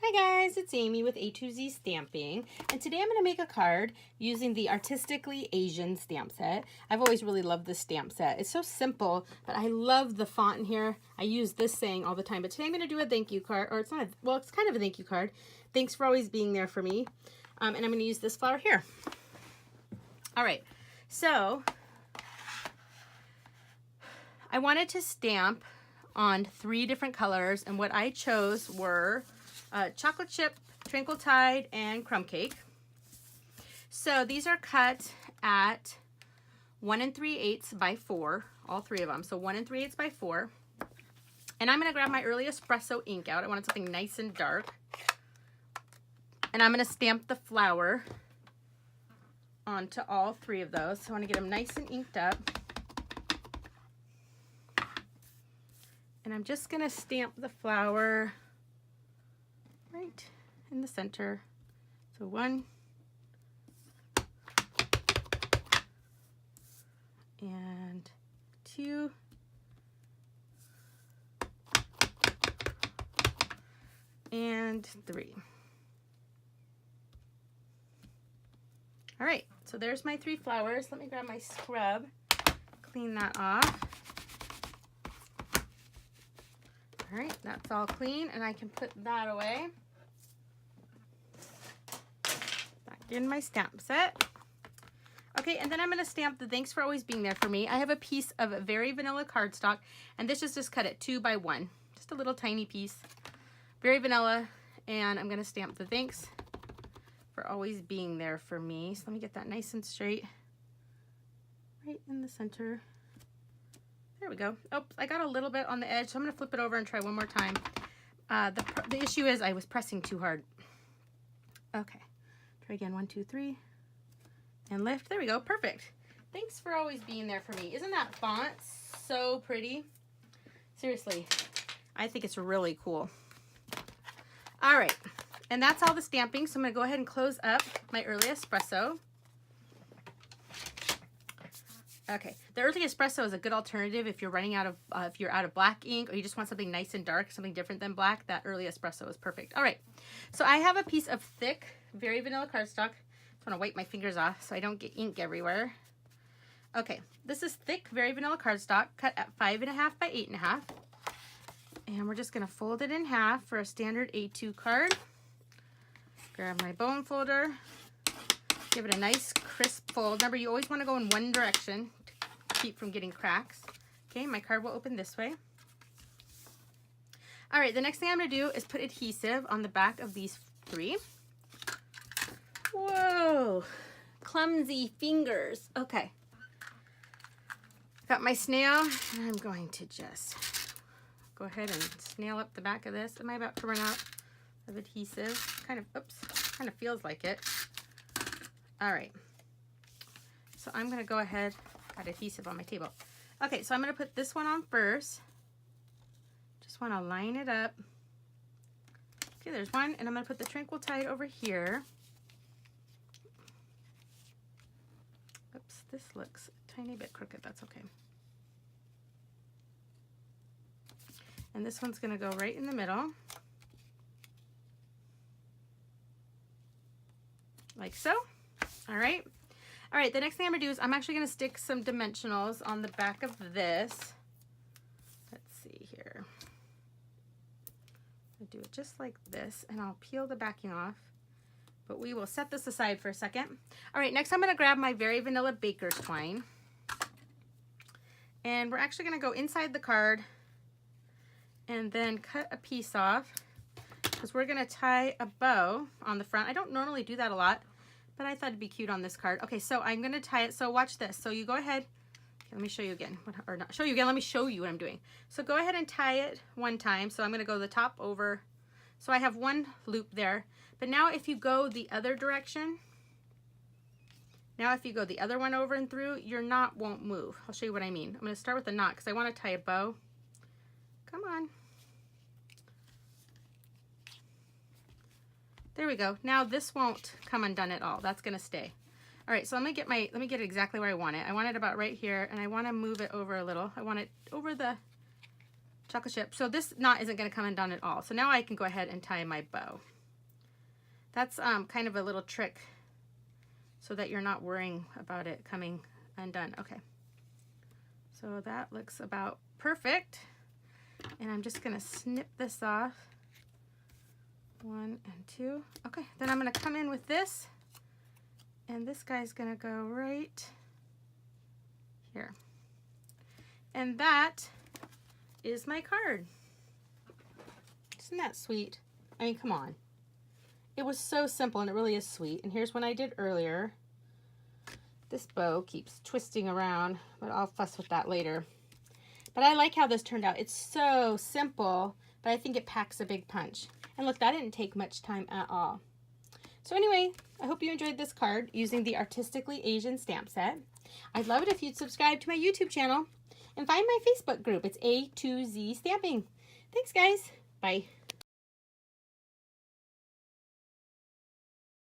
Hi guys, it's Amy with A2Z Stamping, and today I'm going to make a card using the Artistically Asian stamp set. I've always really loved this stamp set. It's so simple, but I love the font in here. I use this saying all the time, but today I'm going to do a thank you card, or it's not, well, it's kind of a thank you card. Thanks for always being there for me. And I'm going to use this flower here. All right, so I wanted to stamp on 3 different colors, and what I chose were chocolate chip, Twinkle Tide, and Crumb Cake. So these are cut at 1 3/8 by 4, all 3 of them. So 1 3/8 by 4. And I'm going to grab my early Espresso ink out. I wanted something nice and dark. And I'm going to stamp the flower onto all 3 of those. So I want to get them nice and inked up. And I'm just going to stamp the flower right in the center. So 1 and 2 and 3. All right, so there's my 3 flowers. Let me grab my scrub, clean that off. All right, that's all clean, and I can put that away. Back in my stamp set. Okay, and then I'm going to stamp the thanks for always being there for me. I have a piece of very vanilla cardstock, and this is just cut at 2 by 1. Just a little tiny piece. Very vanilla, and I'm going to stamp the thanks for always being there for me. So let me get that nice and straight. Right in the center. There we go. Oh, I got a little bit on the edge, so I'm going to flip it over and try one more time. The issue is I was pressing too hard. Okay. Try again. 1, 2, 3. And lift. There we go. Perfect. Thanks for always being there for me. Isn't that font so pretty? Seriously, I think it's really cool. All right. And that's all the stamping, so I'm going to go ahead and close up my early espresso. Okay, the early espresso is a good alternative if you're running out of if you're out of black ink, or you just want something nice and dark, something different than black. That early espresso is perfect. All right, so I have a piece of thick, very vanilla cardstock. I want to wipe my fingers off so I don't get ink everywhere. Okay, this is thick, very vanilla cardstock, cut at 5.5 by 8.5, and we're just going to fold it in half for a standard A2 card. Grab my bone folder. Give it a nice crisp fold. Remember, you always want to go in one direction to keep from getting cracks. Okay, my card will open this way. All right, the next thing I'm going to do is put adhesive on the back of these 3. Whoa, clumsy fingers. Okay. Got my snail, and I'm going to just go ahead and snail up the back of this. Am I about to run out of adhesive? Kind of, oops, kind of feels like it. All right, so I'm going to go ahead, got adhesive on my table. Okay, so I'm going to put this one on first. Just want to line it up. Okay, there's one, and I'm going to put the Twinkle Tide over here. Oops, this looks a tiny bit crooked, that's okay. And this one's going to go right in the middle. Like so. All right. All right, the next thing I'm going to do is I'm actually going to stick some dimensionals on the back of this. Let's see here. I'll do it just like this, and I'll peel the backing off. But we will set this aside for a second. All right, next I'm going to grab my very vanilla baker's twine. And we're actually going to go inside the card and then cut a piece off, because we're going to tie a bow on the front. I don't normally do that a lot, but I thought it'd be cute on this card. Okay, so I'm going to tie it. So watch this. So you go ahead. Okay, let me show you again. Or not show you again. Let me show you what I'm doing. So go ahead and tie it one time. So I'm going to go the top over. So I have one loop there. But now if you go the other direction, now if you go the other one over and through, your knot won't move. I'll show you what I mean. I'm going to start with the knot because I want to tie a bow. Come on. There we go. Now this won't come undone at all. That's going to stay. All right, so let me get it exactly where I want it. I want it about right here, and I want to move it over a little. I want it over the chocolate chip. So this knot isn't going to come undone at all. So now I can go ahead and tie my bow. That's kind of a little trick so that you're not worrying about it coming undone. Okay. So that looks about perfect. And I'm just gonna snip this off. 1 and 2. Okay, then I'm gonna come in with this, and this guy's gonna go right here. And that is my card. Isn't that sweet? I mean, come on. It was so simple, and it really is sweet. And here's one I did earlier. This bow keeps twisting around, but I'll fuss with that later. But I like how this turned out. It's so simple, but I think it packs a big punch. And look, that didn't take much time at all. So anyway, I hope you enjoyed this card using the Artistically Asian stamp set. I'd love it if you'd subscribe to my YouTube channel and find my Facebook group. It's A to Z Stamping. Thanks, guys. Bye.